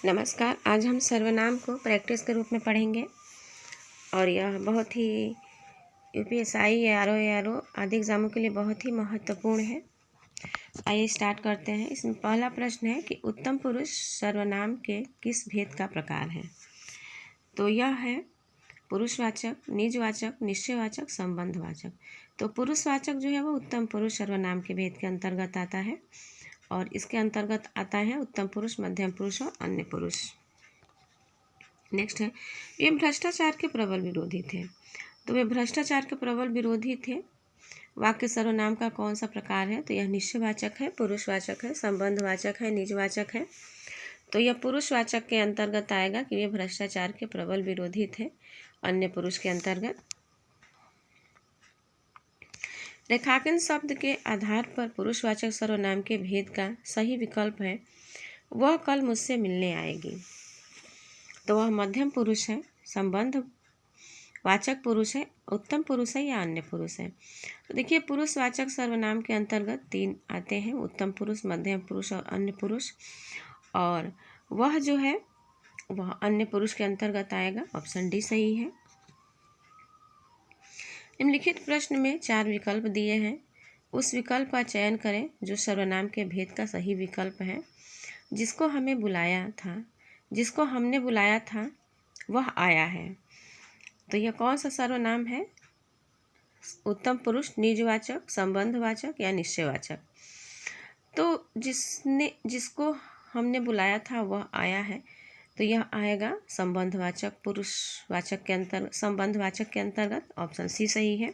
नमस्कार। आज हम सर्वनाम को प्रैक्टिस के रूप में पढ़ेंगे और यह बहुत ही यूपीएसआई आरओ आदि एग्जामों के लिए बहुत ही महत्वपूर्ण है। आइए स्टार्ट करते हैं। इसमें पहला प्रश्न है कि उत्तम पुरुष सर्वनाम के किस भेद का प्रकार है। तो यह है पुरुषवाचक, निजवाचक, निश्चयवाचक, संबंधवाचक। तो पुरुषवाचक जो है वो उत्तम पुरुष सर्वनाम के भेद के अंतर्गत आता है और इसके अंतर्गत आता है उत्तम पुरुष, मध्यम पुरुष और अन्य पुरुष। नेक्स्ट है, ये भ्रष्टाचार के प्रबल विरोधी थे। तो वे भ्रष्टाचार के प्रबल विरोधी थे। वाक्य सर्वनाम का कौन सा प्रकार है। तो यह निश्चयवाचक है, पुरुषवाचक है, संबंधवाचक है, निजवाचक है। तो यह पुरुषवाचक के अंतर्गत आएगा कि वे भ्रष्टाचार के प्रबल विरोधी थे। अन्य पुरुष के अंतर्गत। रेखांकन शब्द के आधार पर पुरुषवाचक सर्वनाम के भेद का सही विकल्प है वह कल मुझसे मिलने आएगी। तो वह मध्यम पुरुष है, संबंध वाचक पुरुष है, उत्तम पुरुष है या अन्य पुरुष है। तो देखिए, पुरुषवाचक सर्वनाम के अंतर्गत 3 आते हैं, उत्तम पुरुष, मध्यम पुरुष और अन्य पुरुष। और वह जो है वह अन्य पुरुष के अंतर्गत आएगा। ऑप्शन डी सही है। निम्नलिखित प्रश्न में 4 विकल्प दिए हैं। उस विकल्प का चयन करें जो सर्वनाम के भेद का सही विकल्प है। जिसको हमने बुलाया था वह आया है। तो यह कौन सा सर्वनाम है। उत्तम पुरुष, निजवाचक, संबंधवाचक या निश्चयवाचक। तो जिसको हमने बुलाया था वह आया है। तो यह आएगा संबंधवाचक पुरुषवाचक के अंतर्गत, संबंधवाचक के अंतर्गत। ऑप्शन सी सही है।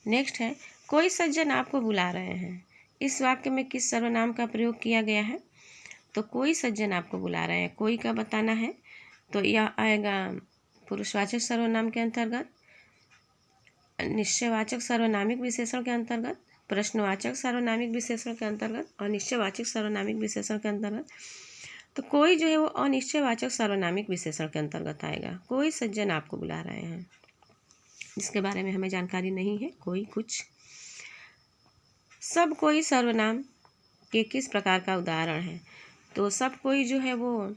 नेक्स्ट है, कोई सज्जन आपको बुला रहे हैं। इस वाक्य में किस सर्वनाम का प्रयोग किया गया है। तो कोई सज्जन आपको बुला रहे हैं, कोई का बताना है। तो यह आएगा पुरुषवाचक सर्वनाम के अंतर्गत, निश्चयवाचक सर्वनामिक विशेषण के अंतर्गत, प्रश्नवाचक सर्वनामिक विशेषण के अंतर्गत और निश्चयवाचक सर्वनामिक विशेषण के अंतर्गत। तो कोई जो है वो अनिश्चयवाचक सर्वनामिक विशेषण के अंतर्गत आएगा। कोई सज्जन आपको बुला रहे हैं, जिसके बारे में हमें जानकारी नहीं है। कोई, कुछ। सब कोई सर्वनाम के किस प्रकार का उदाहरण है। तो सब कोई जो है वो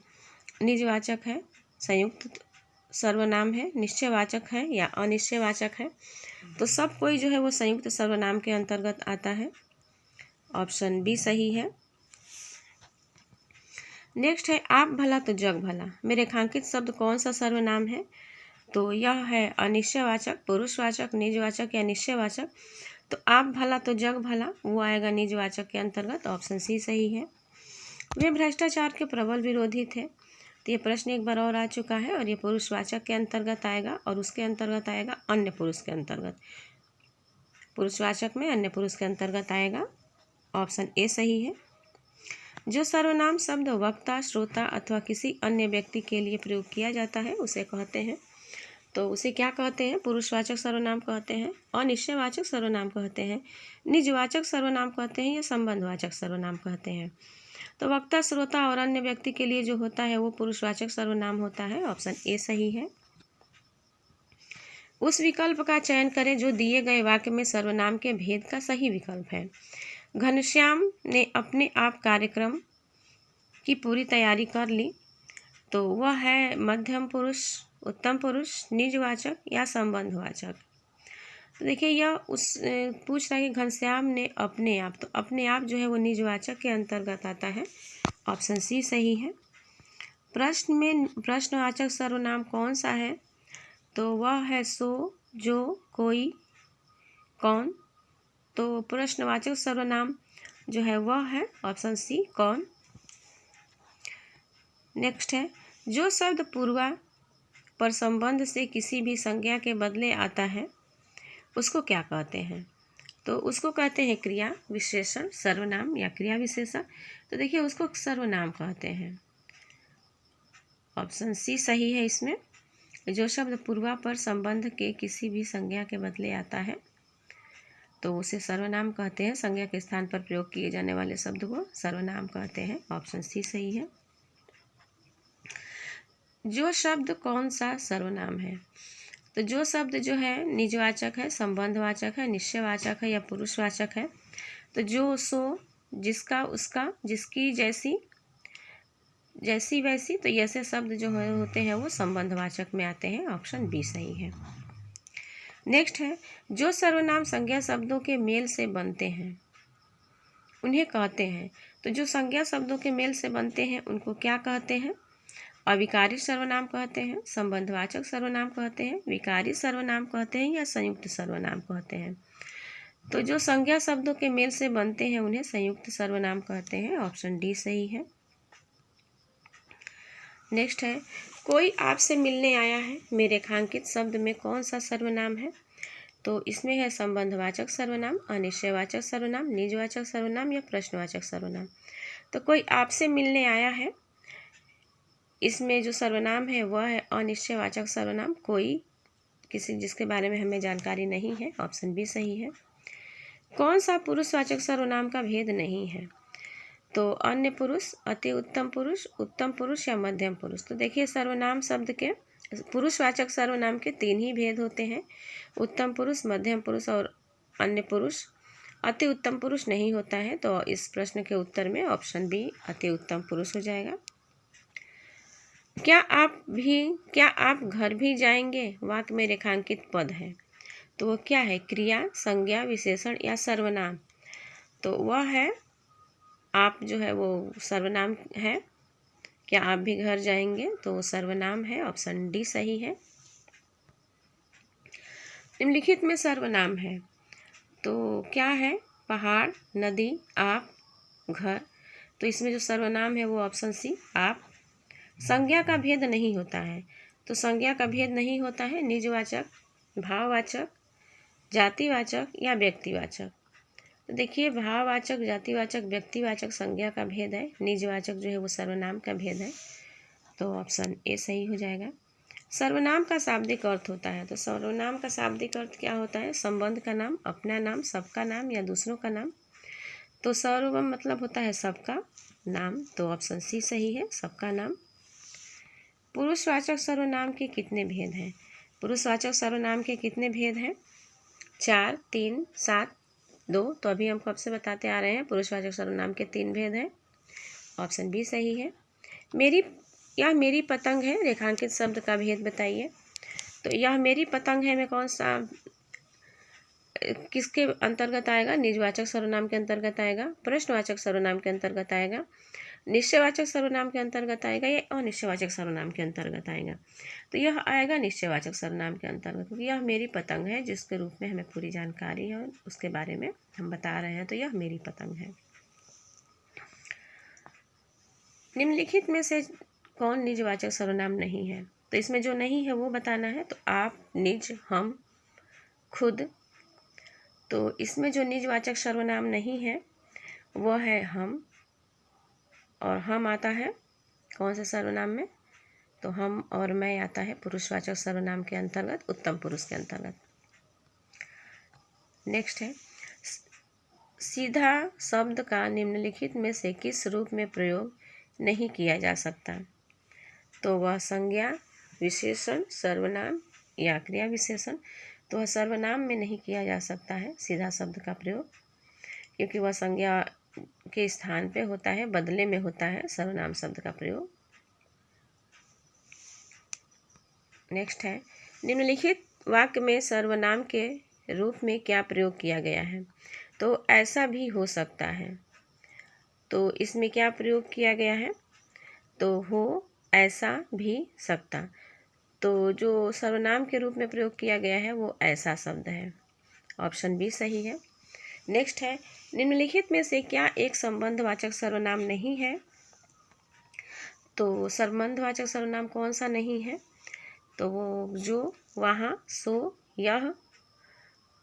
निजवाचक है, संयुक्त सर्वनाम है, निश्चयवाचक है या अनिश्चयवाचक है। तो सब कोई जो है वो संयुक्त सर्वनाम के अंतर्गत आता है। ऑप्शन बी सही है। नेक्स्ट है, आप भला तो जग भला में रेखांकित शब्द कौन सा सर्वनाम है। तो यह है अनिश्चयवाचक, पुरुषवाचक, निजवाचक या निश्चयवाचक। तो आप भला तो जग भला वो आएगा निजवाचक के अंतर्गत। ऑप्शन सी सही है। वे भ्रष्टाचार के प्रबल विरोधी थे। तो ये प्रश्न एक बार और आ चुका है और ये पुरुषवाचक के अंतर्गत आएगा और उसके अंतर्गत आएगा अन्य पुरुष के अंतर्गत। पुरुषवाचक में अन्य पुरुष के अंतर्गत आएगा। ऑप्शन ए सही है। जो सर्वनाम शब्द वक्ता, श्रोता अथवा किसी अन्य व्यक्ति के लिए प्रयोग किया जाता है उसे कहते हैं। तो उसे क्या कहते हैं। पुरुषवाचक सर्वनाम कहते हैं, अनिश्चयवाचक सर्वनाम कहते हैं, निजवाचक सर्वनाम कहते हैं या संबंधवाचक सर्वनाम कहते हैं। तो वक्ता, श्रोता और अन्य व्यक्ति के लिए जो होता है वो पुरुषवाचक सर्वनाम होता है। ऑप्शन ए सही है। उस विकल्प का चयन करें जो दिए गए वाक्य में सर्वनाम के भेद का सही विकल्प है। घनश्याम ने अपने आप कार्यक्रम की पूरी तैयारी कर ली। तो वह है मध्यम पुरुष, उत्तम पुरुष, निजवाचक या संबंधवाचक। तो देखिए, यह पूछ रहा है कि घनश्याम ने अपने आप। तो अपने आप जो है वो निजवाचक के अंतर्गत आता है। ऑप्शन सी सही है। प्रश्न में प्रश्नवाचक सर्वनाम कौन सा है। तो वह है सो, जो, कोई, कौन। तो प्रश्नवाचक सर्वनाम जो है वह है ऑप्शन सी, कौन। नेक्स्ट है, जो शब्द पूर्वा पर संबंध से किसी भी संज्ञा के बदले आता है उसको क्या कहते हैं। तो उसको कहते हैं क्रिया विशेषण, सर्वनाम या क्रिया विशेषण। तो देखिए, उसको सर्वनाम कहते हैं। ऑप्शन सी सही है इसमें। जो शब्द पूर्वा पर संबंध के किसी भी संज्ञा के बदले आता है तो उसे सर्वनाम कहते हैं। संज्ञा के स्थान पर प्रयोग किए जाने वाले शब्द को सर्वनाम कहते हैं। ऑप्शन सी सही है। जो शब्द कौन सा सर्वनाम है। तो जो शब्द जो है निजवाचक है, संबंधवाचक है, निश्चयवाचक है या पुरुषवाचक है तो जो सो, जिसका उसका, जिसकी जैसी, जैसी वैसी, तो ऐसे शब्द जो होते हैं वो संबंधवाचक में आते हैं। ऑप्शन बी सही है। नेक्स्ट है, जो सर्वनाम संज्ञा शब्दों के मेल से बनते हैं उन्हें कहते हैं। तो जो संज्ञा शब्दों के मेल से बनते हैं उनको क्या कहते हैं? अविकारी सर्वनाम कहते हैं, संबंधवाचक सर्वनाम कहते हैं, विकारी सर्वनाम कहते हैं, या संयुक्त सर्वनाम कहते हैं। तो जो संज्ञा शब्दों के मेल से बनते हैं उन्हें संयुक्त सर्वनाम कहते हैं। ऑप्शन डी सही है। नेक्स्ट है, कोई आपसे मिलने आया है में रेखांकित शब्द में कौन सा सर्वनाम है? तो इसमें है संबंधवाचक सर्वनाम, अनिश्चयवाचक सर्वनाम, निजवाचक सर्वनाम, या प्रश्नवाचक सर्वनाम। तो कोई आपसे मिलने आया है, इसमें जो सर्वनाम है वह है अनिश्चयवाचक सर्वनाम, कोई किसी जिसके बारे में हमें जानकारी नहीं है। ऑप्शन बी सही है। कौन सा पुरुषवाचक सर्वनाम का भेद नहीं है? तो अन्य पुरुष, अति उत्तम पुरुष या मध्यम पुरुष। तो देखिए, सर्वनाम शब्द के पुरुषवाचक सर्वनाम के 3 ही भेद होते हैं, उत्तम पुरुष, मध्यम पुरुष और अन्य पुरुष। अति उत्तम पुरुष नहीं होता है, तो इस प्रश्न के उत्तर में ऑप्शन बी अति उत्तम पुरुष हो जाएगा। क्या आप घर भी जाएंगे वाक्य में रेखांकित पद है, तो वो क्या है? क्रिया, संज्ञा, विशेषण या सर्वनाम। तो वह है, आप जो है वो सर्वनाम है। क्या आप भी घर जाएंगे, तो वो सर्वनाम है। ऑप्शन डी सही है। निम्नलिखित में सर्वनाम है, तो क्या है? पहाड़, नदी, आप, घर। तो इसमें जो सर्वनाम है वो ऑप्शन सी आप। संज्ञा का भेद नहीं होता है, तो संज्ञा का भेद नहीं होता है निजवाचक, भाववाचक, जातिवाचक या व्यक्तिवाचक। तो देखिए, भाववाचक, जातिवाचक, व्यक्तिवाचक संज्ञा का भेद है, निजवाचक जो है वो सर्वनाम का भेद है। तो ऑप्शन ए सही हो जाएगा। सर्वनाम का शाब्दिक अर्थ होता है, तो सर्वनाम का शाब्दिक अर्थ क्या होता है? संबंध का नाम, अपना नाम, सबका नाम या दूसरों का नाम। तो सर्व मतलब होता है सबका नाम, तो ऑप्शन सी सही है, सबका नाम। पुरुषवाचक सर्वनाम के कितने भेद हैं? पुरुषवाचक सर्वनाम के कितने भेद हैं? 4, 3, 7, 2। तो अभी हम कब से बताते आ रहे हैं, पुरुषवाचक सर्वनाम के 3 भेद हैं। ऑप्शन बी सही है। मेरी पतंग है, रेखांकित शब्द का भेद बताइए। तो यह मेरी पतंग है में कौन सा, किसके अंतर्गत आएगा? निजवाचक सर्वनाम के अंतर्गत आएगा, प्रश्नवाचक सर्वनाम के अंतर्गत आएगा, निश्चयवाचक सर्वनाम के अंतर्गत आएगा, या अनिश्चयवाचक सर्वनाम के अंतर्गत आएगा? तो यह आएगा निश्चयवाचक सर्वनाम के अंतर्गत, क्योंकि यह मेरी पतंग है जिसके रूप में हमें पूरी जानकारी है उसके बारे में हम बता रहे हैं, तो यह मेरी पतंग है। निम्नलिखित में से कौन निजवाचक सर्वनाम नहीं है? तो इसमें जो नहीं है वो बताना है। तो आप, निज, हम, खुद। तो इसमें जो निजवाचक सर्वनाम नहीं है वह है हम, और हम आता है कौन से सर्वनाम में? तो हम और मैं आता है पुरुषवाचक सर्वनाम के अंतर्गत, उत्तम पुरुष के अंतर्गत। नेक्स्ट है, सीधा शब्द का निम्नलिखित में से किस रूप में प्रयोग नहीं किया जा सकता? तो वह संज्ञा, विशेषण, सर्वनाम या क्रिया विशेषण। तो वह सर्वनाम में नहीं किया जा सकता है सीधा शब्द का प्रयोग, क्योंकि वह संज्ञा के स्थान पे होता है, बदले में होता है सर्वनाम शब्द का प्रयोग। नेक्स्ट है, निम्नलिखित वाक्य में सर्वनाम के रूप में क्या प्रयोग किया गया है? तो ऐसा भी हो सकता है। तो इसमें क्या प्रयोग किया गया है? तो हो, ऐसा भी, सकता। तो जो सर्वनाम के रूप में प्रयोग किया गया है वो ऐसा शब्द है। ऑप्शन बी सही है। नेक्स्ट है, निम्नलिखित में से क्या एक संबंधवाचक सर्वनाम नहीं है? तो संबंधवाचक सर्वनाम कौन सा नहीं है? तो वो जो, वहाँ, सो, यह।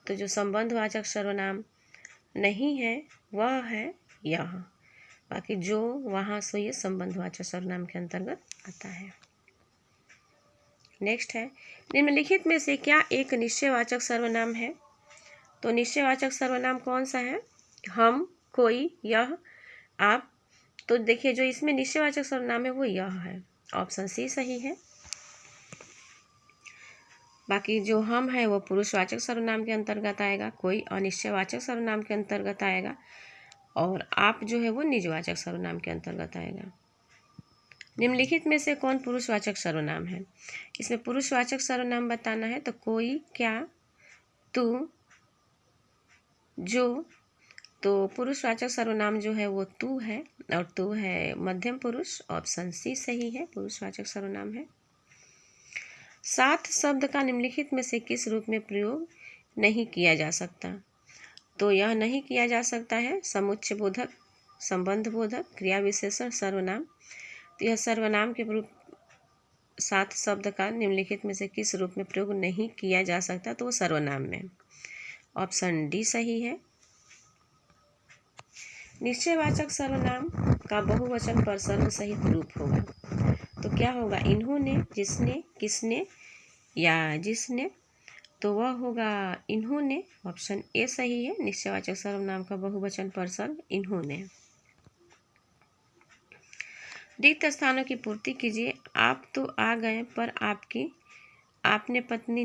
तो जो संबंधवाचक सर्वनाम नहीं है वह है यह। बाकी जो, वहाँ, सो ये संबंधवाचक सर्वनाम के अंतर्गत आता है। नेक्स्ट है, निम्नलिखित में से क्या एक निश्चयवाचक सर्वनाम है? तो निश्चयवाचक सर्वनाम कौन सा है? हम, कोई, यह, आप। तो देखिए, जो इसमें निश्चयवाचक सर्वनाम है वो यह है। ऑप्शन सी सही है। बाकी जो हम है वो पुरुषवाचक सर्वनाम के अंतर्गत आएगा, कोई अनिश्चयवाचक सर्वनाम के अंतर्गत आएगा, और आप जो है वो निजवाचक सर्वनाम के अंतर्गत आएगा। निम्नलिखित में से कौन पुरुषवाचक सर्वनाम है? इसमें पुरुषवाचक सर्वनाम बताना है तो कोई, क्या, तू, जो। तो पुरुषवाचक सर्वनाम जो है वो तू है, और तू है मध्यम पुरुष, ऑप्शन सी सही है, पुरुषवाचक सर्वनाम है। साथ शब्द का निम्नलिखित में से किस रूप में प्रयोग नहीं किया जा सकता? तो यह नहीं किया जा सकता है समुच्चय बोधक, संबंध बोधक, क्रिया विशेषण, सर्वनाम। तो यह सर्वनाम के रूप साथ शब्द का निम्नलिखित में से किस रूप में प्रयोग नहीं किया जा सकता? तो वो सर्वनाम में, ऑप्शन डी सही है। निश्चयवाचक सर्वनाम का बहुवचन पर सर्व सहित रूप होगा, तो क्या होगा? इन्होंने, जिसने, किसने या जिसने। तो वह होगा इन्होंने, ऑप्शन ए सही है। निश्चयवाचक सर्वनाम का बहुवचन पर सर्व इन्होंने। रिक्त स्थानों की पूर्ति कीजिए। आप तो आ गए पर आपने पत्नी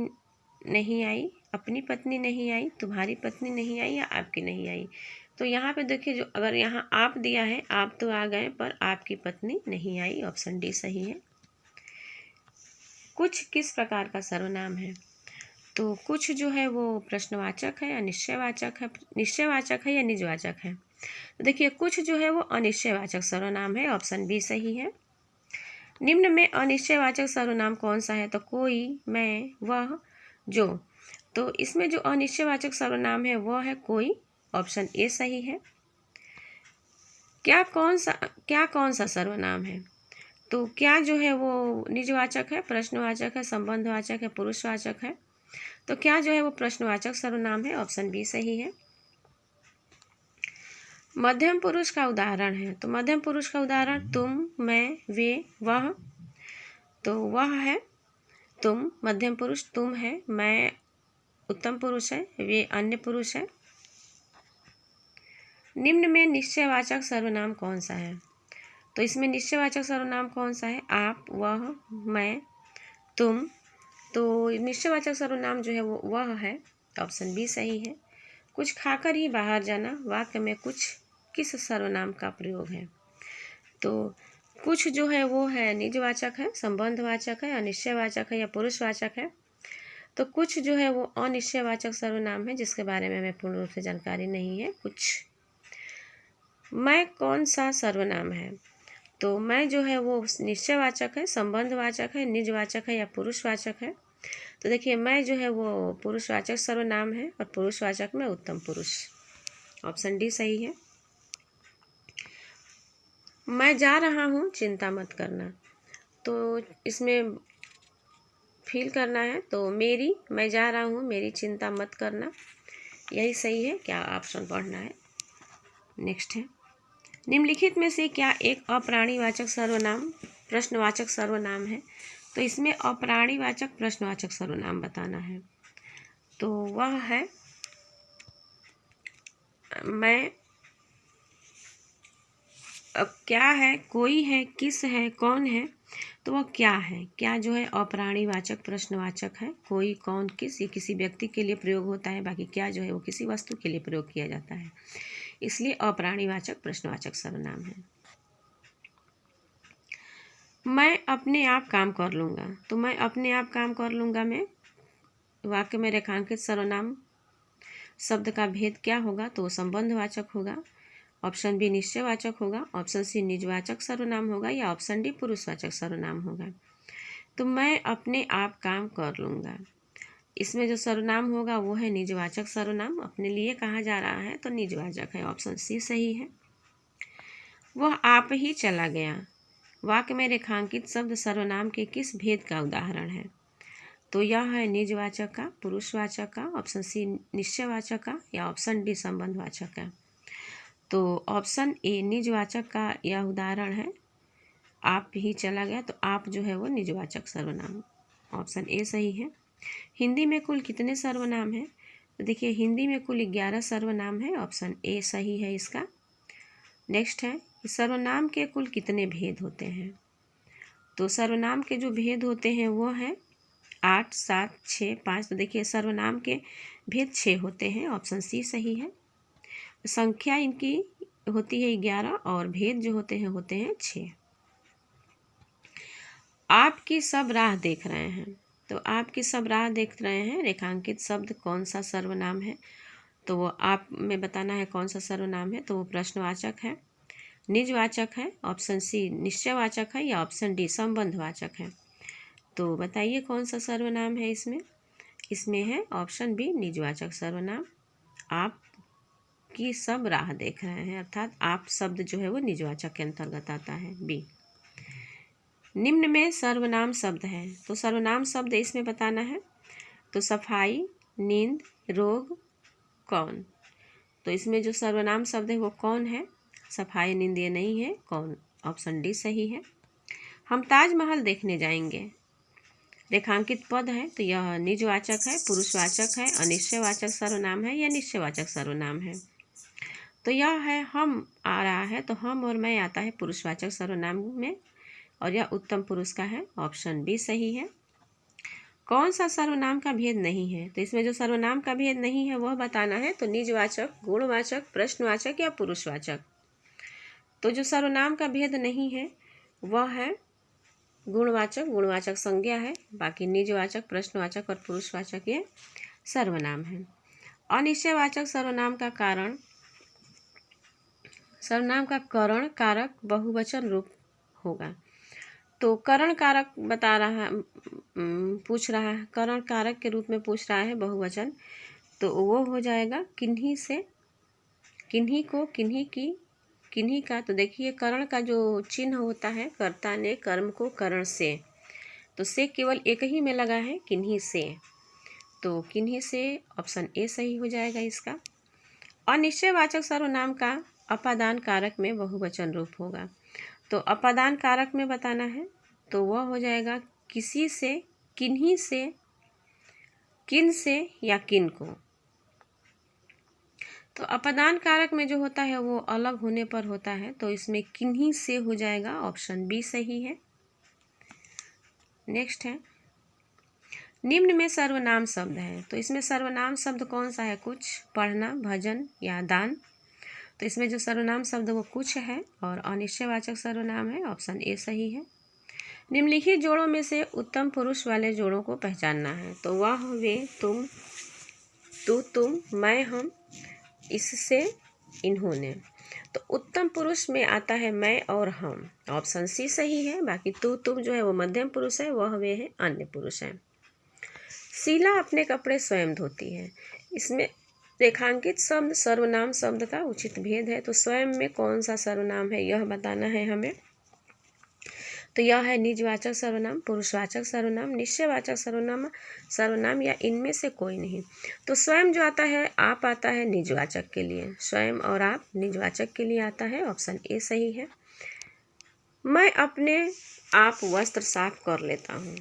नहीं आई, अपनी पत्नी नहीं आई, तुम्हारी पत्नी नहीं आई या आपकी नहीं आई। तो यहाँ पे देखिए, जो अगर यहाँ आप दिया है, आप तो आ गए पर आपकी पत्नी नहीं आई, ऑप्शन डी सही है। कुछ किस प्रकार का सर्वनाम है? तो कुछ जो है वो प्रश्नवाचक है या निश्चयवाचक है, निश्चयवाचक है या निजवाचक है? तो देखिए, कुछ जो है वो अनिश्चयवाचक सर्वनाम है, ऑप्शन बी सही है। निम्न में अनिश्चयवाचक सर्वनाम कौन सा है? तो कोई, मैं, वह, जो। तो इसमें जो अनिश्चयवाचक सर्वनाम है वह है कोई, ऑप्शन ए सही है। क्या कौन सा सर्वनाम है? तो क्या जो है वो निजवाचक है, प्रश्नवाचक है, संबंधवाचक है, पुरुषवाचक है? तो क्या जो है वो प्रश्नवाचक सर्वनाम है, ऑप्शन बी सही है। मध्यम पुरुष का उदाहरण है, तो मध्यम पुरुष का उदाहरण तुम, मैं, वे, वह। तो वह है तुम, मध्यम पुरुष तुम है, मैं उत्तम पुरुष है, वे अन्य पुरुष है। निम्न में निश्चयवाचक सर्वनाम कौन सा है? तो इसमें निश्चयवाचक सर्वनाम कौन सा है? आप, वह, मैं, तुम। तो निश्चयवाचक सर्वनाम जो है वो वह है, ऑप्शन बी सही है। कुछ खाकर ही बाहर जाना, वाक्य में कुछ किस सर्वनाम का प्रयोग है? तो कुछ जो है वो है निजवाचक है, संबंधवाचक है, अनिश्चयवाचक है या पुरुषवाचक है? तो कुछ जो है वो अनिश्चयवाचक सर्वनाम है, जिसके बारे में हमें पूर्ण रूप से जानकारी नहीं है। कुछ। मैं कौन सा सर्वनाम है? तो मैं जो है वो निश्चयवाचक है, संबंधवाचक है, निजवाचक है या पुरुषवाचक है? तो देखिए, मैं जो है वो पुरुषवाचक सर्वनाम है, और पुरुषवाचक में उत्तम पुरुष, ऑप्शन डी सही है। मैं जा रहा हूँ, चिंता मत करना। तो इसमें फील करना है, तो मेरी, मैं जा रहा हूँ, मेरी चिंता मत करना, यही सही है। क्या ऑप्शन पढ़ना है? नेक्स्ट है, निम्नलिखित में से क्या एक अप्राणीवाचक सर्वनाम प्रश्नवाचक सर्वनाम है? तो इसमें अप्राणीवाचक प्रश्नवाचक सर्वनाम बताना है, तो वह है मैं। अब क्या है? कोई है, किस है, कौन है? तो वह क्या है? क्या जो है अप्राणीवाचक प्रश्नवाचक है। कोई, कौन, किस, ये किसी व्यक्ति के लिए प्रयोग होता है, बाकी क्या जो है वो किसी वस्तु के लिए प्रयोग किया जाता है, इसलिए अप्राणीवाचक प्रश्नवाचक सर्वनाम है। मैं अपने आप काम कर लूँगा, तो मैं अपने आप काम कर लूँगा में वाक्य में रेखांकित सर्वनाम शब्द का भेद क्या होगा? तो संबंधवाचक होगा, ऑप्शन बी निश्चयवाचक होगा, ऑप्शन सी निजवाचक सर्वनाम होगा, या ऑप्शन डी पुरुषवाचक सर्वनाम होगा। तो मैं अपने आप काम कर लूँगा, इसमें जो सर्वनाम होगा वो है निजवाचक सर्वनाम, अपने लिए कहा जा रहा है तो निजवाचक है, ऑप्शन सी सही है। वह आप ही चला गया, वाक्य में रेखांकित शब्द सर्वनाम के किस भेद का उदाहरण है? तो यह है निजवाचक का, पुरुषवाचक का, ऑप्शन सी निश्चयवाचक का, या ऑप्शन डी संबंधवाचक का। तो ऑप्शन ए निजवाचक का यह उदाहरण है, आप ही चला गया, तो आप जो है वो निजवाचक सर्वनाम, ऑप्शन ए सही है। हिंदी में कुल कितने सर्वनाम हैं? तो देखिए, हिंदी में कुल 11 सर्वनाम है, ऑप्शन ए सही है इसका। नेक्स्ट है, सर्वनाम के कुल कितने भेद होते हैं? तो सर्वनाम के जो भेद होते हैं वो हैं 8, 7, 6, 5। तो देखिए सर्वनाम के भेद 6 होते हैं, ऑप्शन सी सही है। संख्या इनकी होती है 11 और भेद जो होते हैं 6। आपकी सब राह देख रहे हैं, तो आपकी सब राह देख रहे हैं रेखांकित शब्द कौन सा सर्वनाम है, तो वो आप में बताना है कौन सा सर्वनाम है। तो वो प्रश्नवाचक है, निजवाचक है, ऑप्शन सी निश्चयवाचक है, या ऑप्शन डी संबंधवाचक है। तो बताइए कौन सा सर्वनाम है इसमें। इसमें है ऑप्शन बी निजवाचक सर्वनाम। आप की सब राह देख रहे हैं, अर्थात आप शब्द जो है वो निजवाचक के अंतर्गत आता है, बी। निम्न में सर्वनाम शब्द है, तो सर्वनाम शब्द इसमें बताना है। तो सफाई, नींद, रोग, कौन। तो इसमें जो सर्वनाम शब्द है वो कौन है, सफाई, नींद ये नहीं है, कौन, ऑप्शन डी सही है। हम ताजमहल देखने जाएंगे, रेखांकित पद है, तो यह निजवाचक है, पुरुषवाचक है, अनिश्चयवाचक सर्वनाम है या निश्चयवाचक सर्वनाम है। तो यह है हम आ रहा है, तो हम और मैं आता है पुरुषवाचक सर्वनाम में, और यह उत्तम पुरुष का है, ऑप्शन बी सही है। कौन सा सर्वनाम का भेद नहीं है, तो इसमें जो सर्वनाम का भेद नहीं है वह बताना है। तो निजवाचक, गुणवाचक, प्रश्नवाचक या पुरुषवाचक। तो जो सर्वनाम का भेद नहीं है वह है गुणवाचक, गुणवाचक संज्ञा है, बाकी निजवाचक, प्रश्नवाचक और पुरुषवाचक ये सर्वनाम है। अनिश्चयवाचक सर्वनाम का कारण, सर्वनाम का करण कारक बहुवचन रूप होगा। तो करण कारक बता रहा पूछ रहा है, करण कारक के रूप में पूछ रहा है बहुवचन, तो वो हो जाएगा किन्हीं से, किन्हीं को, किन्हीं की, किन्हीं का। तो देखिए करण का जो चिन्ह होता है, कर्ता ने कर्म को करण से, तो से केवल एक ही में लगा है, किन्हीं से। तो किन्हीं से ऑप्शन ए सही हो जाएगा इसका। अनिश्चयवाचक सर्वनाम का अपादान कारक में बहुवचन रूप होगा। तो अपादान कारक में बताना है, तो वह हो जाएगा किसी से, किन्हीं से, किन से या किन को। तो अपादान कारक में जो होता है वो अलग होने पर होता है, तो इसमें किन्हीं से हो जाएगा, ऑप्शन बी सही है। नेक्स्ट है, निम्न में सर्वनाम शब्द है, तो इसमें सर्वनाम शब्द कौन सा है, कुछ, पढ़ना, भजन या दान। तो इसमें जो सर्वनाम शब्द वो कुछ है, और अनिश्चयवाचक सर्वनाम है, ऑप्शन ए सही है। निम्नलिखित जोड़ों में से उत्तम पुरुष वाले जोड़ों को पहचानना है, तो वह, वे, तुम, तू, तुम, मैं, हम, इससे, इन्होंने। तो उत्तम पुरुष में आता है मैं और हम, ऑप्शन सी सही है। बाकी तू, तुम जो है वो मध्यम पुरुष है, वह, वे है अन्य पुरुष है। शीला अपने कपड़े स्वयं धोती है, इसमें रेखांकित शब्द सर्वनाम शब्द का उचित भेद है। तो स्वयं में कौन सा सर्वनाम है यह बताना है हमें। तो यह है निजवाचक सर्वनाम, पुरुषवाचक सर्वनाम, निश्चयवाचक सर्वनाम, सर्वनाम या इनमें से कोई नहीं। तो स्वयं जो आता है, आप आता है निजवाचक के लिए, स्वयं और आप निजवाचक के लिए आता है, ऑप्शन ए सही है। मैं अपने आप वस्त्र साफ कर लेता हूँ,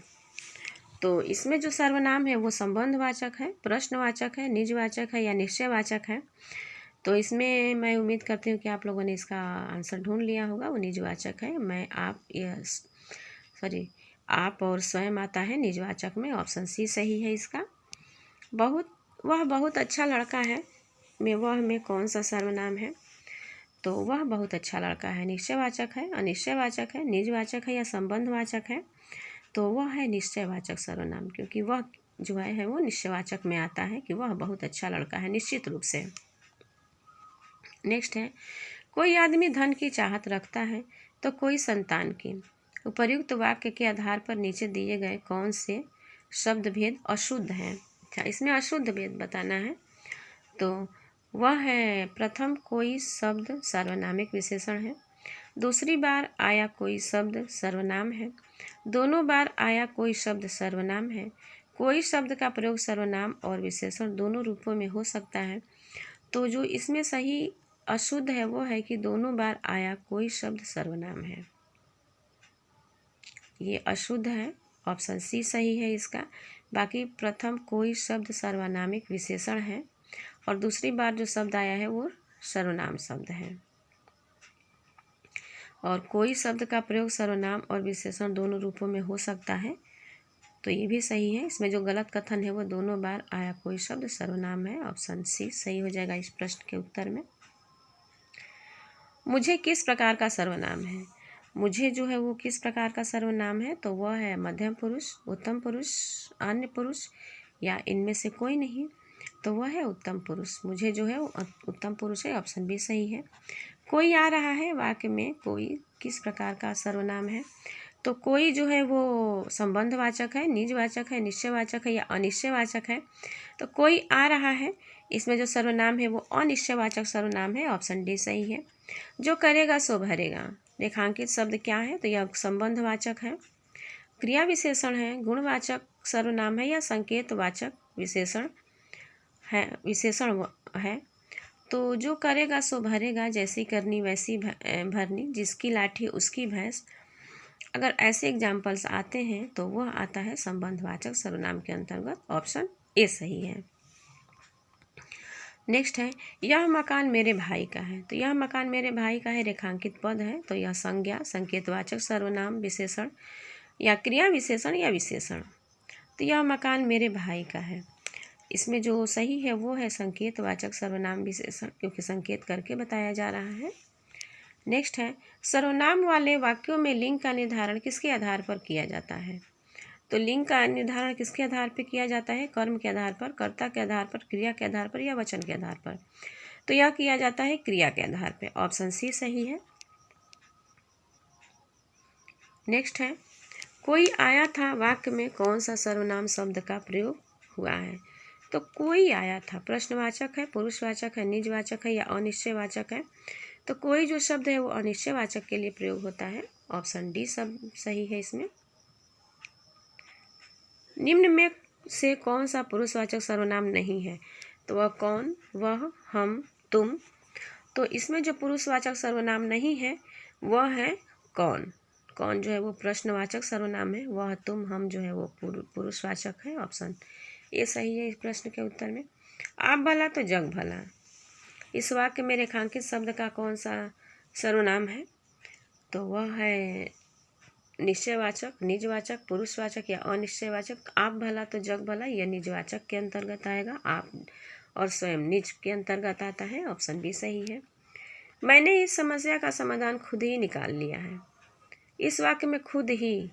तो इसमें जो सर्वनाम है वो संबंधवाचक है, प्रश्नवाचक है, निजवाचक है या निश्चयवाचक है। तो इसमें मैं उम्मीद करती हूँ कि आप लोगों ने इसका आंसर ढूंढ लिया होगा, वो निजवाचक है। मैं, आप, आप और स्वयं आता है निजवाचक में, ऑप्शन सी सही है इसका। वह बहुत अच्छा लड़का है में वह में कौन सा सर्वनाम है, तो वह बहुत अच्छा लड़का है निश्चयवाचक है, अनिश्चयवाचक है, निजवाचक है या संबंधवाचक है। तो वह है निश्चयवाचक सर्वनाम, क्योंकि वह जो है वो निश्चयवाचक में आता है कि वह बहुत अच्छा लड़का है, निश्चित रूप से। नेक्स्ट है, कोई आदमी धन की चाहत रखता है तो कोई संतान की। उपर्युक्त वाक्य के आधार पर नीचे दिए गए कौन से शब्द भेद अशुद्ध हैं। अच्छा, इसमें अशुद्ध भेद बताना है, तो वह है प्रथम, कोई शब्द सार्वनामिक विशेषण है। दूसरी बार आया कोई शब्द सर्वनाम है। दोनों बार आया कोई शब्द सर्वनाम है। कोई शब्द का प्रयोग सर्वनाम और विशेषण दोनों रूपों में हो सकता है। तो जो इसमें सही अशुद्ध है वो है कि दोनों बार आया कोई शब्द सर्वनाम है, ये अशुद्ध है, ऑप्शन सी सही है इसका। बाकी प्रथम कोई शब्द सर्वनामिक विशेषण है, और दूसरी बार जो शब्द आया है वो सर्वनाम शब्द है। और कोई शब्द का प्रयोग सर्वनाम और विशेषण दोनों रूपों में हो सकता है, तो ये भी सही है। इसमें जो गलत कथन है वो दोनों बार आया कोई शब्द सर्वनाम है, ऑप्शन सी सही हो जाएगा इस प्रश्न के उत्तर में। मुझे किस प्रकार का सर्वनाम है? मुझे जो है वो किस प्रकार का सर्वनाम है, तो वह है मध्यम पुरुष, उत्तम पुरुष, अन्य पुरुष या इनमें से कोई नहीं, तो वह है उत्तम पुरुष। मुझे जो है वो उत्तम पुरुष है, ऑप्शन बी सही है। कोई आ रहा है वाक्य में, कोई किस प्रकार का सर्वनाम है, तो कोई जो है वो संबंधवाचक है, निजवाचक है, निश्चयवाचक है या अनिश्चयवाचक है। तो कोई आ रहा है, इसमें जो सर्वनाम है वो अनिश्चयवाचक सर्वनाम है, ऑप्शन डी सही है। जो करेगा सो भरेगा, रेखांकित शब्द क्या है, तो यह संबंधवाचक है, क्रिया विशेषण है, गुणवाचक सर्वनाम है या संकेतवाचक विशेषण है। तो जो करेगा सो भरेगा, जैसी करनी वैसी भरनी, जिसकी लाठी उसकी भैंस, अगर ऐसे एग्जाम्पल्स आते हैं तो वह आता है संबंधवाचक सर्वनाम के अंतर्गत, ऑप्शन ए सही है। नेक्स्ट है, यह मकान मेरे भाई का है। तो यह मकान मेरे भाई का है, रेखांकित पद है, तो यह संज्ञा, संकेतवाचक सर्वनाम, विशेषण या क्रिया विशेषण या विशेषण। तो यह मकान मेरे भाई का है, इसमें जो सही है वो है संकेतवाचक सर्वनाम विशेषण, क्योंकि संकेत करके बताया जा रहा है। नेक्स्ट है, सर्वनाम वाले वाक्यों में लिंग का निर्धारण किसके आधार पर किया जाता है? तो लिंग का निर्धारण किसके आधार पर किया जाता है? कर्म के आधार पर, कर्ता के आधार पर, क्रिया के आधार पर या वचन के आधार पर? तो यह किया जाता है क्रिया के आधार पर, ऑप्शन सी सही है। नेक्स्ट है, कोई आया था वाक्य में कौन सा सर्वनाम शब्द का प्रयोग हुआ है? तो कोई आया था प्रश्नवाचक है, पुरुषवाचक है, निजवाचक है या अनिश्चयवाचक है। तो कोई जो शब्द है वो अनिश्चयवाचक के लिए प्रयोग होता है, ऑप्शन डी सब सही है इसमें। निम्न में से कौन सा पुरुषवाचक सर्वनाम नहीं है? तो वह कौन, वह, हम, तुम। तो इसमें जो पुरुषवाचक सर्वनाम नहीं है वह है कौन। कौन जो है वो प्रश्नवाचक सर्वनाम है, वह, तुम, हम जो है वो पुरुषवाचक है, ऑप्शन ये सही है इस प्रश्न के उत्तर में। आप भला तो जग भला, इस वाक्य में रेखांकित शब्द का कौन सा सर्वनाम है? तो वह है निश्चयवाचक, निजवाचक, पुरुषवाचक या अनिश्चयवाचक। आप भला तो जग भला, यह निजवाचक के अंतर्गत आएगा, आप और स्वयं निज के अंतर्गत आता है, ऑप्शन बी सही है। मैंने इस समस्या का समाधान खुद ही निकाल लिया है। इस वाक्य में खुद ही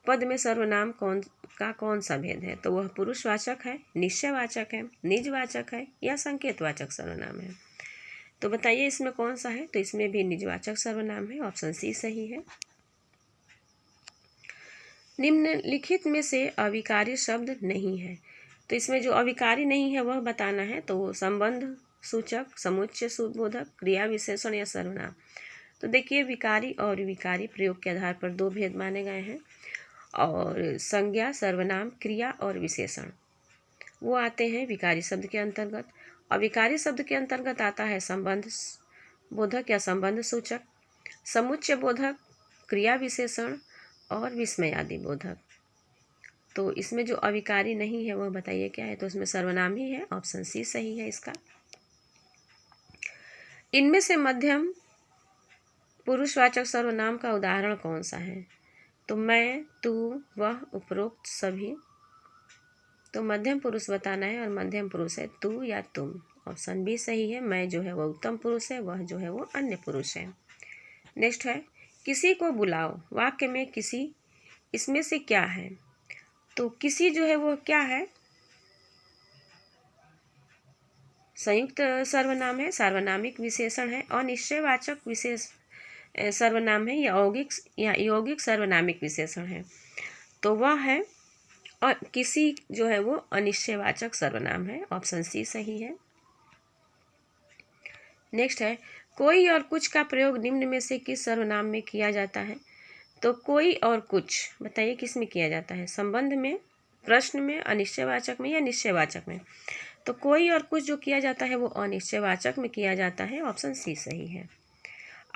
पद में सर्वनाम कौन सा भेद है? तो वह पुरुषवाचक है, निश्चयवाचक है, निजवाचक है या संकेतवाचक सर्वनाम है। तो बताइए इसमें कौन सा है? तो इसमें भी निजवाचक सर्वनाम है, ऑप्शन सी सही है। निम्नलिखित में से अविकारी शब्द नहीं है। तो इसमें जो अविकारी नहीं है वह बताना है, तो वो संबंध सूचक, समुच्चय सुबोधक, क्रिया विशेषण या सर्वनाम। तो देखिए विकारी और विकारी प्रयोग के आधार पर दो भेद माने गए हैं, और संज्ञा, सर्वनाम, क्रिया और विशेषण वो आते हैं विकारी शब्द के अंतर्गत। अविकारी शब्द के अंतर्गत आता है संबंध बोधक या संबंध सूचक, समुच्चय बोधक, क्रिया विशेषण और विस्मयादि बोधक। तो इसमें जो अविकारी नहीं है वह बताइए क्या है? तो इसमें सर्वनाम ही है, ऑप्शन सी सही है इसका। इनमें से मध्यम पुरुषवाचक सर्वनाम का उदाहरण कौन सा है? तो मैं, तू, वह, उपरोक्त सभी। तो मध्यम पुरुष बताना है, और मध्यम पुरुष है तू या तुम, ऑप्शन बी सही है। मैं जो है वह उत्तम पुरुष है, वह जो है वो अन्य पुरुष है। नेक्स्ट है, किसी को बुलाओ, वाक्य में किसी इसमें से क्या है? तो किसी जो है वो क्या है? संयुक्त सर्वनाम है, सार्वनामिक विशेषण है, अनिश्चयवाचक विशेष सर्वनाम है या यौगिक सर्वनामिक विशेषण है। तो वह है और किसी जो है वो अनिश्चयवाचक सर्वनाम है, ऑप्शन सी सही है। नेक्स्ट है, कोई और कुछ का प्रयोग निम्न में से किस सर्वनाम में किया जाता है? तो कोई और कुछ बताइए किस में किया जाता है? संबंध में, प्रश्न में, अनिश्चयवाचक में या निश्चयवाचक में? तो कोई और कुछ जो किया जाता है वो अनिश्चयवाचक में किया जाता है, ऑप्शन सी सही है।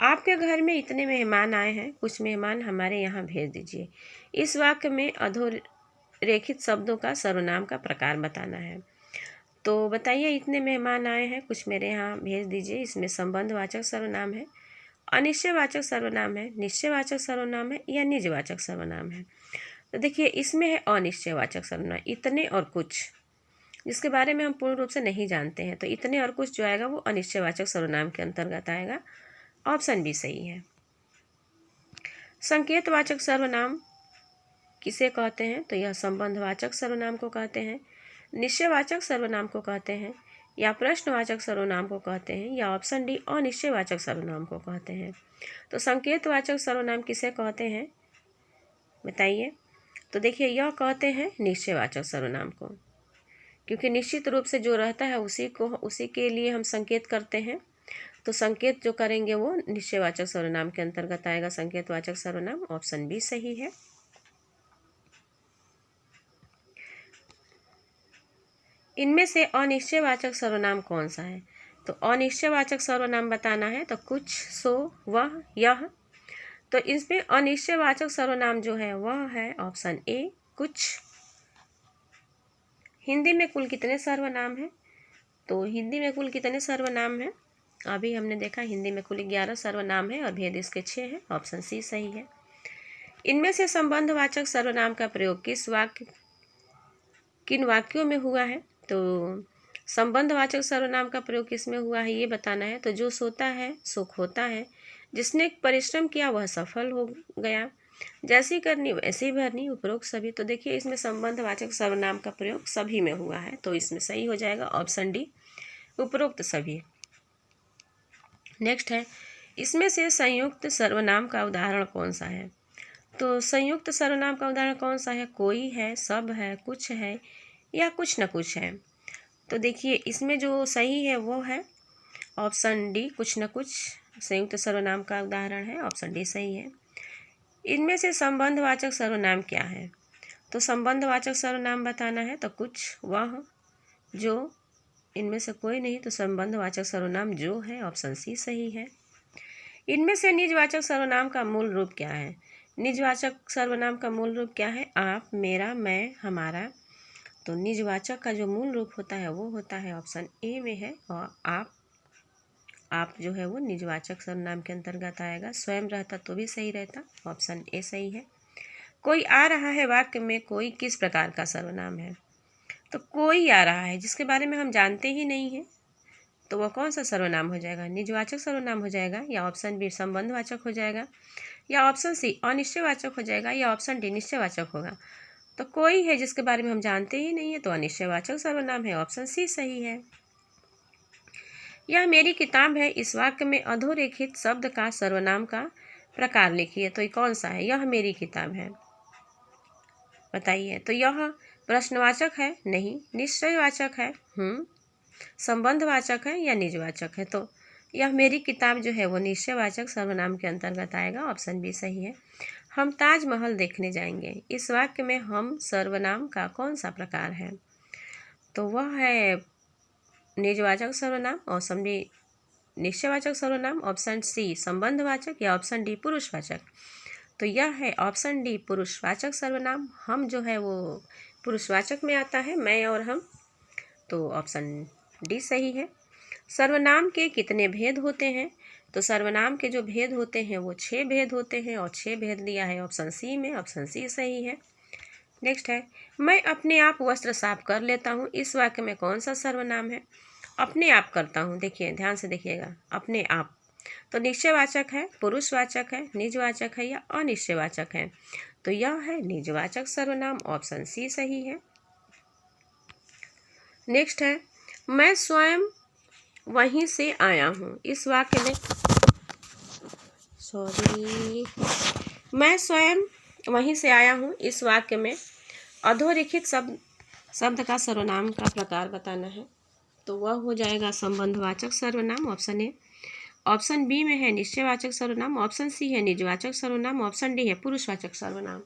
आपके घर में इतने मेहमान आए हैं, कुछ मेहमान हमारे यहाँ भेज दीजिए। इस वाक्य में अधोरेखित शब्दों का सर्वनाम का प्रकार बताना है। तो बताइए इतने मेहमान आए हैं, कुछ मेरे यहाँ भेज दीजिए। इसमें संबंधवाचक सर्वनाम है, अनिश्चयवाचक सर्वनाम है, निश्चयवाचक सर्वनाम है या निजवाचक सर्वनाम है। तो देखिए इसमें है अनिश्चयवाचक सर्वनाम, इतने और कुछ, जिसके बारे में हम पूर्ण रूप से नहीं जानते हैं। तो इतने और कुछ जो आएगा वो अनिश्चयवाचक सर्वनाम के अंतर्गत आएगा। ऑप्शन बी सही है। संकेतवाचक सर्वनाम किसे कहते हैं? तो यह संबंधवाचक सर्वनाम को कहते हैं, निश्चयवाचक सर्वनाम को कहते हैं, या प्रश्नवाचक सर्वनाम को कहते हैं, या ऑप्शन डी अनिश्चयवाचक सर्वनाम को कहते हैं। तो संकेतवाचक सर्वनाम किसे कहते हैं बताइए? तो देखिए यह कहते हैं निश्चयवाचक सर्वनाम को, क्योंकि निश्चित रूप से जो रहता है उसी के लिए हम संकेत करते हैं। तो संकेत जो करेंगे वो निश्चयवाचक सर्वनाम के अंतर्गत आएगा, संकेतवाचक सर्वनाम। ऑप्शन बी सही है। इनमें से अनिश्चयवाचक सर्वनाम कौन सा है? तो अनिश्चयवाचक सर्वनाम बताना है तो कुछ, सो, वह, यह। तो इसमें अनिश्चयवाचक सर्वनाम जो है वह है ऑप्शन ए, कुछ। हिंदी में कुल कितने सर्वनाम हैं? तो हिंदी में कुल कितने सर्वनाम हैं? अभी हमने देखा हिंदी में कुल 11 सर्वनाम है और भेद इसके 6 है। ऑप्शन सी सही है। इनमें से संबंधवाचक सर्वनाम का प्रयोग किन वाक्यों में हुआ है? तो संबंधवाचक सर्वनाम का प्रयोग किसमें हुआ है ये बताना है। तो जो सोता है सो खोता है, जिसने परिश्रम किया वह सफल हो गया, जैसी करनी वैसी भरनी, उपरोक्त सभी। तो देखिए इसमें संबंधवाचक सर्वनाम का प्रयोग सभी में हुआ है, तो इसमें सही हो जाएगा ऑप्शन डी, उपरोक्त सभी। नेक्स्ट है, इसमें से संयुक्त सर्वनाम का उदाहरण कौन सा है? तो संयुक्त सर्वनाम का उदाहरण कौन सा है? कोई है, सब है, कुछ है, या कुछ न कुछ है। तो देखिए इसमें जो सही है वो है ऑप्शन डी, कुछ न कुछ संयुक्त सर्वनाम का उदाहरण है। ऑप्शन डी सही है। इनमें से संबंधवाचक सर्वनाम क्या है? तो संबंधवाचक सर्वनाम बताना है तो कुछ, वह, जो। इनमें से कोई नहीं, तो संबंधवाचक सर्वनाम जो है। ऑप्शन सी सही है। इनमें से निजवाचक सर्वनाम का मूल रूप क्या है? निजवाचक सर्वनाम का मूल रूप क्या है? आप, मेरा, मैं, हमारा। तो निजवाचक का जो मूल रूप होता है वो होता है ऑप्शन ए में है, और आप जो है वो निजवाचक सर्वनाम के अंतर्गत आएगा। स्वयं रहता तो भी सही रहता। ऑप्शन ए सही है। कोई आ रहा है वाक्य में कोई किस प्रकार का सर्वनाम है? तो कोई आ रहा है जिसके बारे में हम जानते ही नहीं हैं, तो वह कौन सा सर्वनाम हो जाएगा? निजवाचक सर्वनाम हो जाएगा, या ऑप्शन बी संबंधवाचक हो जाएगा, या ऑप्शन सी अनिश्चयवाचक हो जाएगा, या ऑप्शन डी निश्चयवाचक होगा। तो कोई है जिसके बारे में हम जानते ही नहीं है, तो अनिश्चयवाचक सर्वनाम है। ऑप्शन सी सही है। यह मेरी किताब है, इस वाक्य में अधोरेखित शब्द का सर्वनाम का प्रकार लिखिए। तो ये कौन सा है? यह मेरी किताब है, बताइए। तो यह प्रश्नवाचक है? नहीं। निश्चयवाचक है? संबंधवाचक है या निजवाचक है? तो यह मेरी किताब जो है वो निश्चयवाचक सर्वनाम के अंतर्गत आएगा। ऑप्शन बी सही है। हम ताजमहल देखने जाएंगे, इस वाक्य में हम सर्वनाम का कौन सा प्रकार है? तो वह है निजवाचक सर्वनाम। ऑप्शन बी निश्चयवाचक सर्वनाम, ऑप्शन सी संबंधवाचक, या ऑप्शन डी पुरुषवाचक। तो यह है ऑप्शन डी पुरुषवाचक सर्वनाम। हम जो है वो पुरुषवाचक में आता है, मैं और हम। तो ऑप्शन डी सही है। सर्वनाम के कितने भेद होते हैं? तो सर्वनाम के जो भेद होते हैं वो 6 भेद होते हैं, और 6 भेद दिया है ऑप्शन सी में। ऑप्शन सी सही है। नेक्स्ट है, मैं अपने आप वस्त्र साफ कर लेता हूँ, इस वाक्य में कौन सा सर्वनाम है? अपने आप करता हूँ, देखिए ध्यान से देखिएगा, अपने आप। तो निश्चयवाचक है, पुरुषवाचक है, निजवाचक है, या अनिश्चयवाचक है? तो यह है निजवाचक सर्वनाम। ऑप्शन सी सही है। नेक्स्ट है, मैं स्वयं वहीं से आया हूँ, इस वाक्य में मैं स्वयं वहीं से आया हूँ, इस वाक्य में अधोरेखित शब्द का सर्वनाम का प्रकार बताना है। तो वह हो जाएगा संबंधवाचक सर्वनाम। Option A. ऑप्शन बी में है निश्चयवाचक सर्वनाम, ऑप्शन सी है निजवाचक सर्वनाम, ऑप्शन डी है पुरुषवाचक सर्वनाम।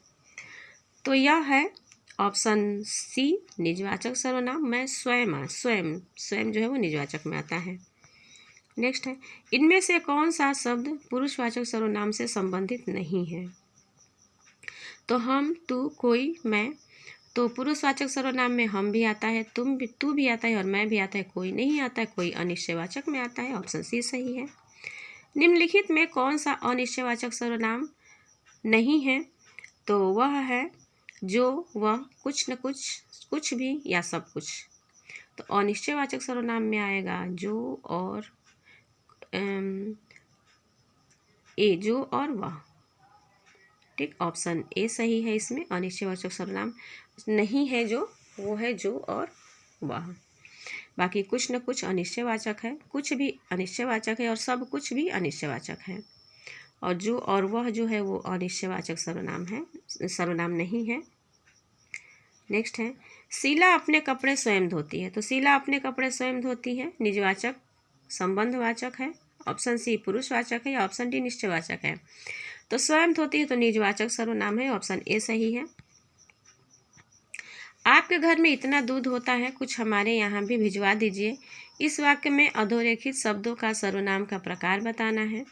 तो यह है ऑप्शन सी निजवाचक सर्वनाम। मैं स्वयं जो है वो निजवाचक में आता है। नेक्स्ट है, इनमें से कौन सा शब्द पुरुषवाचक सर्वनाम से संबंधित नहीं है? तो हम, तू, कोई, मैं। तो पुरुषवाचक सर्वनाम में हम भी आता है, तू भी आता है, और मैं भी आता है। कोई नहीं आता है, कोई अनिश्चयवाचक में आता है। ऑप्शन सी सही है। निम्नलिखित में कौन सा अनिश्चयवाचक सर्वनाम नहीं है? तो वह है जो वह कुछ न कुछ, कुछ भी या सब कुछ। तो अनिश्चयवाचक सर्वनाम में आएगा जो और जो और वह। ठीक, ऑप्शन ए सही है। इसमें अनिश्चयवाचक सर्वनाम नहीं है जो, वो है जो और वह। बाकी कुछ न कुछ अनिश्चयवाचक है, कुछ भी अनिश्चयवाचक है और सब कुछ भी अनिश्चयवाचक है। और जो और वह जो है वो अनिश्चयवाचक सर्वनाम है, सर्वनाम नहीं है। नेक्स्ट है, शीला अपने कपड़े स्वयं धोती है। तो शीला अपने कपड़े स्वयं धोती है निजवाचक संबंधवाचक है। ऑप्शन सी पुरुषवाचक है या ऑप्शन डी निश्चयवाचक है। तो स्वयं धोती है तो निजवाचक सर्वनाम है, ऑप्शन ए सही है। आपके घर में इतना दूध होता है, कुछ हमारे यहाँ भी भिजवा दीजिए। इस वाक्य में अधोरेखित शब्दों का सर्वनाम का प्रकार बताना है।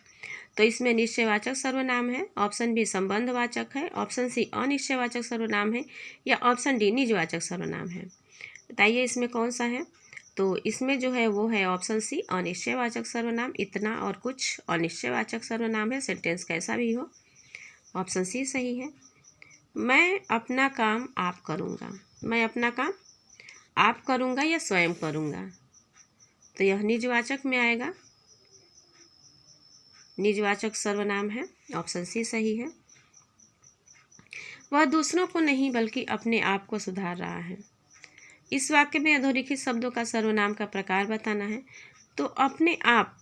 तो इसमें निश्चयवाचक सर्वनाम है, ऑप्शन बी संबंधवाचक है, ऑप्शन सी अनिश्चयवाचक सर्वनाम है या ऑप्शन डी निजवाचक सर्वनाम है। बताइए इसमें कौन सा है। तो इसमें जो है वो है ऑप्शन सी अनिश्चयवाचक सर्वनाम। इतना और कुछ अनिश्चयवाचक सर्वनाम है, सेंटेंस कैसा भी हो। ऑप्शन सी सही है। मैं अपना काम आप करूँगा, मैं अपना काम आप करूँगा या स्वयं करूँगा। तो यह निजवाचक में आएगा, निजवाचक सर्वनाम है, ऑप्शन सी सही है। वह दूसरों को नहीं बल्कि अपने आप को सुधार रहा है। इस वाक्य में अधोरेखित शब्दों का सर्वनाम का प्रकार बताना है। तो अपने आप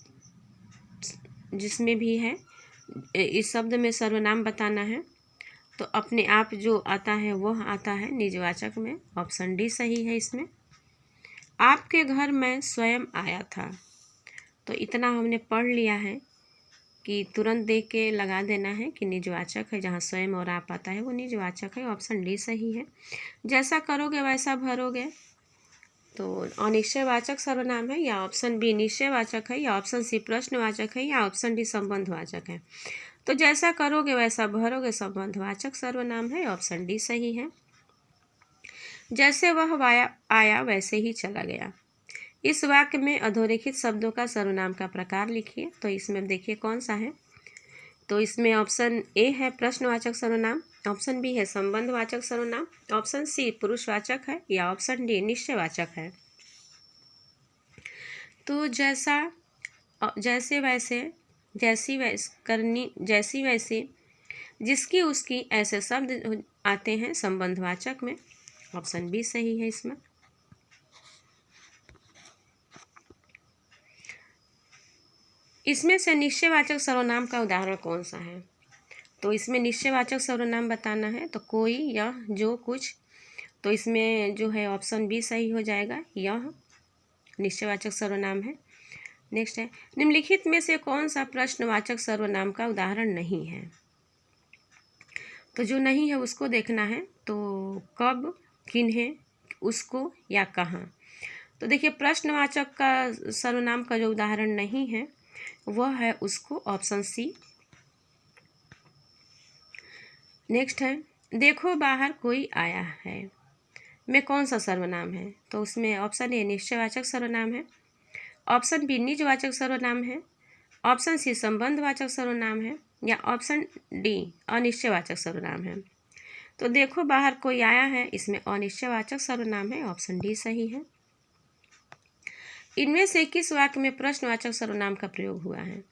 जिसमें भी है, इस शब्द में सर्वनाम बताना है। तो अपने आप जो आता है वह आता है निजवाचक में, ऑप्शन डी सही है इसमें। आपके घर मैं स्वयं आया था। तो इतना हमने पढ़ लिया है कि तुरंत देख के लगा देना है कि निजवाचक है, जहाँ स्वयं और आप आता है वो निजवाचक है, ऑप्शन डी सही है। जैसा करोगे वैसा भरोगे, तो अनिश्चयवाचक सर्वनाम है या ऑप्शन बी निश्चयवाचक है या ऑप्शन सी प्रश्नवाचक है या ऑप्शन डी संबंधवाचक है। तो जैसा करोगे वैसा भरोगे संबंधवाचक सर्वनाम है, ऑप्शन डी सही है। जैसे वह आया वैसे ही चला गया। इस वाक्य में अधोरेखित शब्दों का सर्वनाम का प्रकार लिखिए। तो इसमें देखिए कौन सा है। तो इसमें ऑप्शन ए है प्रश्नवाचक सर्वनाम, ऑप्शन बी है संबंधवाचक सर्वनाम, ऑप्शन सी पुरुषवाचक है या ऑप्शन डी निश्चयवाचक है। तो जैसा, जैसे वैसे, जैसी वैसे, करनी जैसी वैसी, जिसकी उसकी, ऐसे शब्द आते हैं संबंधवाचक में, ऑप्शन बी सही है इसमें। इसमें से निश्चयवाचक सर्वनाम का उदाहरण कौन सा है। तो इसमें निश्चयवाचक सर्वनाम बताना है। तो कोई, यह, जो, कुछ। तो इसमें जो है ऑप्शन बी सही हो जाएगा, यह निश्चयवाचक सर्वनाम है। नेक्स्ट है, निम्नलिखित में से कौन सा प्रश्नवाचक सर्वनाम का उदाहरण नहीं है। तो जो नहीं है उसको देखना है। तो कब, किन्हें, उसको या कहाँ। तो देखिए प्रश्नवाचक का सर्वनाम का जो उदाहरण नहीं है वह है उसको, ऑप्शन सी। नेक्स्ट है, देखो बाहर कोई आया है में कौन सा सर्वनाम है। तो उसमें ऑप्शन ए निश्चयवाचक सर्वनाम है, ऑप्शन बी निजवाचक सर्वनाम है, ऑप्शन सी संबंधवाचक सर्वनाम है या ऑप्शन डी अनिश्चयवाचक सर्वनाम है। तो देखो बाहर कोई आया है, इसमें अनिश्चयवाचक सर्वनाम है, ऑप्शन डी सही है। इनमें से किस वाक्य में प्रश्नवाचक सर्वनाम का प्रयोग हुआ है।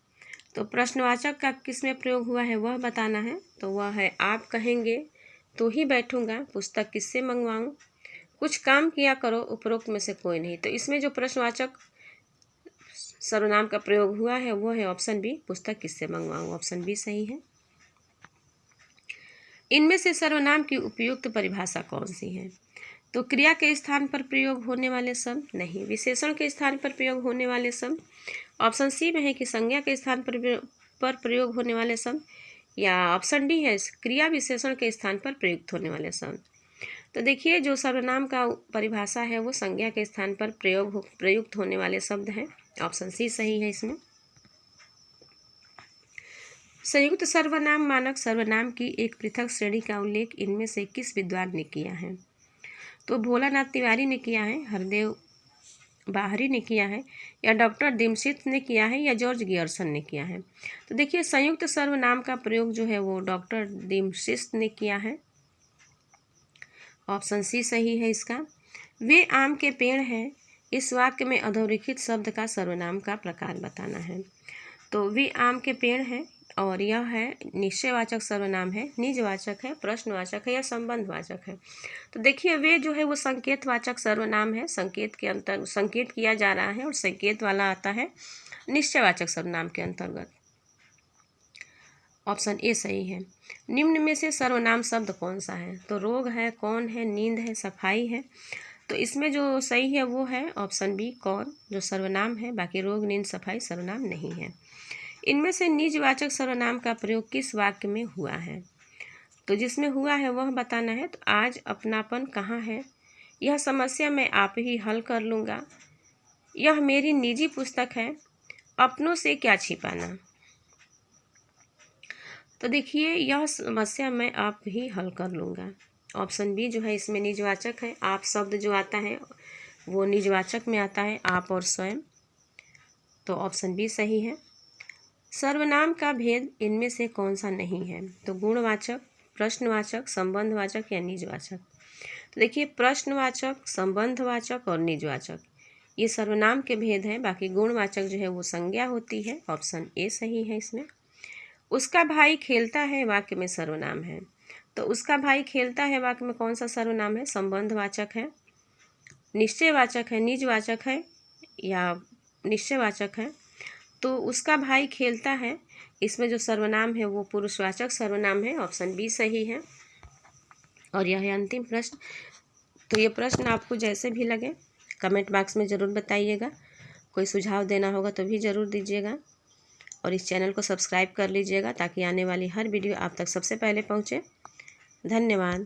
तो प्रश्नवाचक का किस में प्रयोग हुआ है वह बताना है। तो वह है, आप कहेंगे तो ही बैठूंगा, पुस्तक किससे मंगवाऊं, कुछ काम किया करो, उपरोक्त में से कोई नहीं। तो इसमें जो प्रश्नवाचक सर्वनाम का प्रयोग हुआ है वो है ऑप्शन बी, पुस्तक किससे मंगवाऊं, ऑप्शन बी सही है। इनमें से सर्वनाम की उपयुक्त परिभाषा कौन सी है। तो क्रिया के स्थान पर प्रयोग होने वाले शब्द नहीं, विशेषण के स्थान पर प्रयोग होने वाले शब्द, ऑप्शन सी में है कि संज्ञा के स्थान पर प्रयोग होने वाले शब्द, या ऑप्शन डी है क्रिया विशेषण के स्थान पर प्रयुक्त होने वाले शब्द। तो देखिए जो सर्वनाम का परिभाषा है वो संज्ञा के स्थान पर प्रयुक्त होने वाले शब्द हैं, ऑप्शन सी सही है इसमें। संयुक्त सर्वनाम मानक सर्वनाम की एक पृथक श्रेणी का उल्लेख इनमें से किस विद्वान ने किया है। तो भोलानाथ तिवारी ने किया है, हरदेव बाहरी ने किया है, या डॉक्टर दिमशित ने किया है, या जॉर्ज गियर्सन ने किया है। तो देखिए संयुक्त सर्वनाम का प्रयोग जो है वो डॉक्टर दिमशित ने किया है, ऑप्शन सी सही है इसका। वे आम के पेड़ हैं, इस वाक्य में अधोरेखित शब्द का सर्वनाम का प्रकार बताना है। तो वे आम के पेड़ हैं और यह है निश्चयवाचक सर्वनाम है, निजवाचक है, प्रश्नवाचक है या संबंधवाचक है। तो देखिए वे जो है वो संकेतवाचक सर्वनाम है, संकेत के अंतर संकेत किया जा रहा है और संकेत वाला आता है निश्चयवाचक सर्वनाम के अंतर्गत। ऑप्शन ए सही है। निम्न में से सर्वनाम शब्द कौन सा है? तो रोग है, कौन है, नींद है, सफाई है। तो इसमें जो सही है वो है ऑप्शन बी कौन, जो सर्वनाम है। बाकी रोग, नींद, सफाई सर्वनाम नहीं है। इनमें से निजवाचक सर्वनाम का प्रयोग किस वाक्य में हुआ है? तो जिसमें हुआ है वह बताना है। तो आज अपनापन कहाँ है? यह समस्या मैं आप ही हल कर लूँगा। यह मेरी निजी पुस्तक है। अपनों से क्या छिपाना। तो देखिए यह समस्या मैं आप ही हल कर लूँगा। ऑप्शन बी जो है इसमें निजवाचक है। आप शब्द जो आता है वो निजवाचक में आता है, आप और स्वयं। तो ऑप्शन बी सही है। सर्वनाम का भेद इनमें से कौन सा नहीं है? तो गुणवाचक, प्रश्नवाचक, संबंधवाचक या निजवाचक। तो देखिए प्रश्नवाचक, संबंधवाचक और निजवाचक ये सर्वनाम के भेद हैं। बाकी गुणवाचक जो है वो संज्ञा होती है। ऑप्शन ए सही है इसमें। उसका भाई खेलता है वाक्य में सर्वनाम है। तो उसका भाई खेलता है वाक्य में कौन सा सर्वनाम है? संबंधवाचक है, निश्चयवाचक है, निजवाचक है या निश्चयवाचक है। तो उसका भाई खेलता है, इसमें जो सर्वनाम है वो पुरुषवाचक सर्वनाम है। ऑप्शन बी सही है। और यह है अंतिम प्रश्न। तो ये प्रश्न आपको जैसे भी लगे कमेंट बॉक्स में ज़रूर बताइएगा। कोई सुझाव देना होगा तो भी ज़रूर दीजिएगा। और इस चैनल को सब्सक्राइब कर लीजिएगा ताकि आने वाली हर वीडियो आप तक सबसे पहले पहुँचे। धन्यवाद।